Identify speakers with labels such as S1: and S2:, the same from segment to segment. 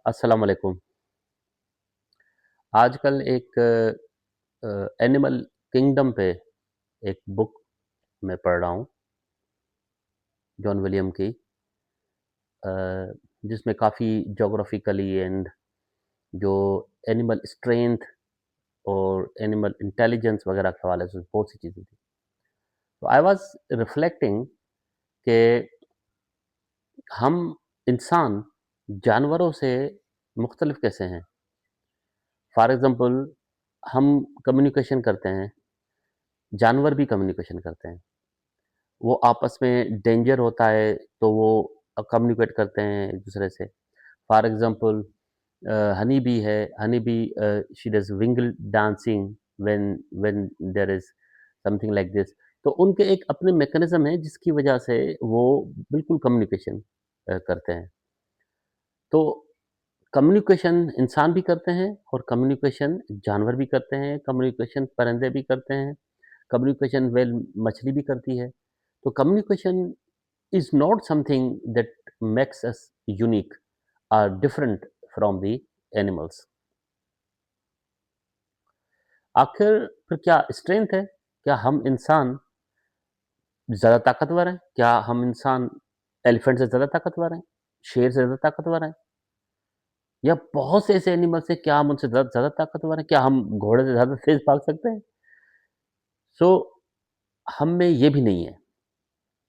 S1: अस्सलाम वालेकुम। आजकल एक एनिमल किंगडम पे एक बुक मैं पढ़ रहा हूँ, जॉन विलियम की, अ, जिसमें काफ़ी ज्योग्राफिकली एंड जो एनिमल स्ट्रेंथ और एनिमल इंटेलिजेंस वगैरह के हवाले से बहुत सी चीज़ें थी। तो आई वाज़ रिफ्लेक्टिंग कि हम इंसान जानवरों से मुख्तलिफ कैसे हैं? फॉर एग्ज़ाम्पल हम कम्युनिकेशन करते हैं, जानवर भी कम्युनिकेशन करते हैं। वो आपस में डेंजर होता है तो वो कम्युनिकेट करते हैं एक दूसरे से। फॉर एग्जांपल हनी बी है, honey bee she does wiggle dancing when when there is something like this. तो उनके एक अपने मैकेनिज्म है जिसकी वजह से वो बिल्कुल कम्युनिकेशन करते हैं। तो कम्युनिकेशन इंसान भी करते हैं और कम्युनिकेशन जानवर भी करते हैं, कम्युनिकेशन परिंदे भी करते हैं, कम्युनिकेशन वेल मछली भी करती है। तो communication is not something that makes us unique or different from the animals. आखिर फिर क्या स्ट्रेंथ है? क्या हम इंसान ज़्यादा ताकतवर हैं? क्या हम इंसान एलिफेंट से ज़्यादा ताकतवर हैं? शेर से ज़्यादा ताकतवर हैं? या बहुत से ऐसे एनिमल्स हैं, क्या हम उनसे ज़्यादा ताकतवर हैं? क्या हम घोड़े से ज़्यादा तेज़ भाग सकते हैं? सो हम में ये भी नहीं है,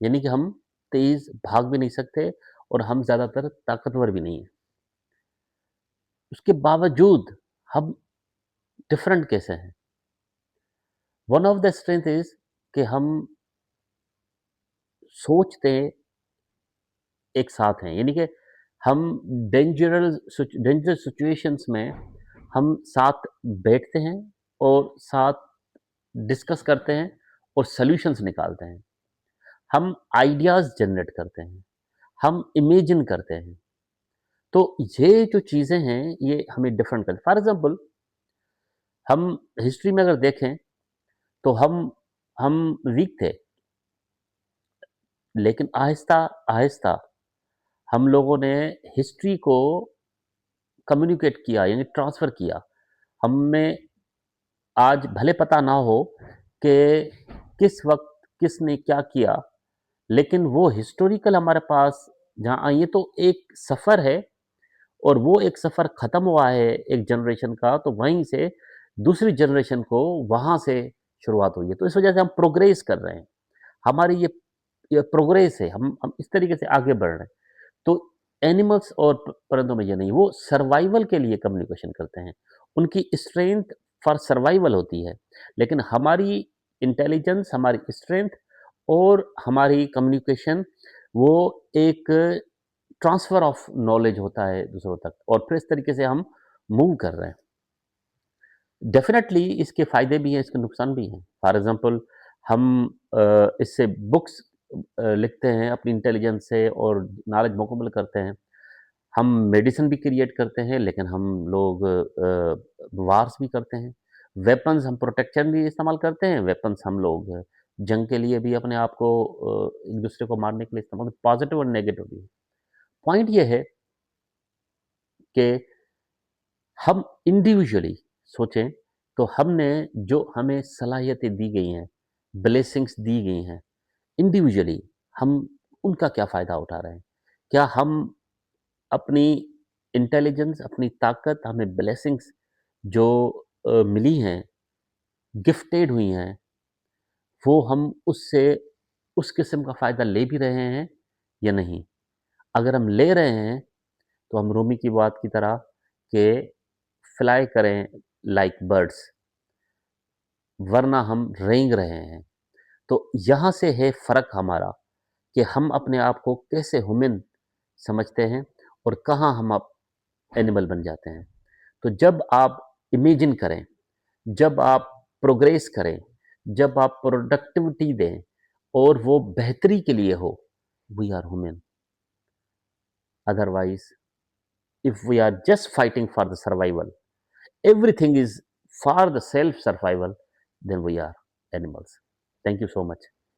S1: यानी कि हम तेज़ भाग भी नहीं सकते और हम ज़्यादातर ताकतवर भी नहीं हैं। उसके बावजूद हम डिफरेंट कैसे हैं? One of the strength is कि हम सोचते एक साथ हैं, यानी कि हम डेंजरस सिचुएशंस में हम साथ बैठते हैं और साथ डिस्कस करते हैं और सॉल्यूशंस निकालते हैं। हम आइडियाज जनरेट करते हैं, हम इमेजिन करते हैं। तो ये जो चीज़ें हैं ये हमें डिफरेंट करते हैं। फॉर एग्जांपल हम हिस्ट्री में अगर देखें तो हम वीक थे, लेकिन आहिस्ता आहिस्ता हम लोगों ने हिस्ट्री को कम्युनिकेट किया, यानी ट्रांसफ़र किया। हमें आज भले पता ना हो कि किस वक़्त किसने क्या किया, लेकिन वो हिस्टोरिकल हमारे पास जहाँ ये तो एक सफ़र है और वो एक सफ़र ख़त्म हुआ है एक जनरेशन का, तो वहीं से दूसरी जनरेशन को वहाँ से शुरुआत हुई है। तो इस वजह से हम प्रोग्रेस कर रहे हैं। हमारी ये प्रोग्रेस है, हम इस तरीके से आगे बढ़ रहे हैं। तो एनिमल्स और परिंदों में ये नहीं, वो सर्वाइवल के लिए कम्युनिकेशन करते हैं। उनकी स्ट्रेंथ फॉर सर्वाइवल होती है, लेकिन हमारी इंटेलिजेंस, हमारी स्ट्रेंथ और हमारी कम्युनिकेशन वो एक ट्रांसफ़र ऑफ नॉलेज होता है दूसरों तक और फिर इस तरीके से हम मूव कर रहे हैं। डेफ़िनेटली इसके फ़ायदे भी हैं, इसके नुकसान भी हैं। फॉर एग्ज़ाम्पल हम इससे बुक्स लिखते हैं अपनी इंटेलिजेंस से और नॉलेज मुकम्मल करते हैं। हम मेडिसिन भी क्रिएट करते हैं, लेकिन हम लोग वार्स भी करते हैं। वेपन्स हम प्रोटेक्शन भी इस्तेमाल करते हैं, वेपन्स हम लोग जंग के लिए भी अपने आप को एक-दूसरे को मारने के लिए इस्तेमाल पॉज़िटिव और नेगेटिव भी। पॉइंट ये है कि हम इंडिविजुअली सोचें तो हमने जो हमें सलाहियतें दी गई हैं, ब्लेसिंग्स दी गई हैं, इंडिविजुअली हम उनका क्या फ़ायदा उठा रहे हैं? क्या हम अपनी इंटेलिजेंस, अपनी ताकत, हमें ब्लेसिंग्स जो मिली हैं, गिफ्टेड हुई हैं, वो हम उससे उस किस्म का फ़ायदा ले भी रहे हैं या नहीं? अगर हम ले रहे हैं, तो हम रूमी की बात की तरह कि फ्लाई करें लाइक बर्ड्स, वरना हम रेंग रहे हैं। तो यहाँ से है फ़र्क हमारा कि हम अपने आप को कैसे ह्यूमन समझते हैं और कहाँ हम अब एनिमल बन जाते हैं। तो जब आप इमेजिन करें, जब आप प्रोग्रेस करें, जब आप प्रोडक्टिविटी दें और वो बेहतरी के लिए हो, we are human. Otherwise if we are just fighting for the survival, everything is for the self survival, then we are animals. Thank you so much.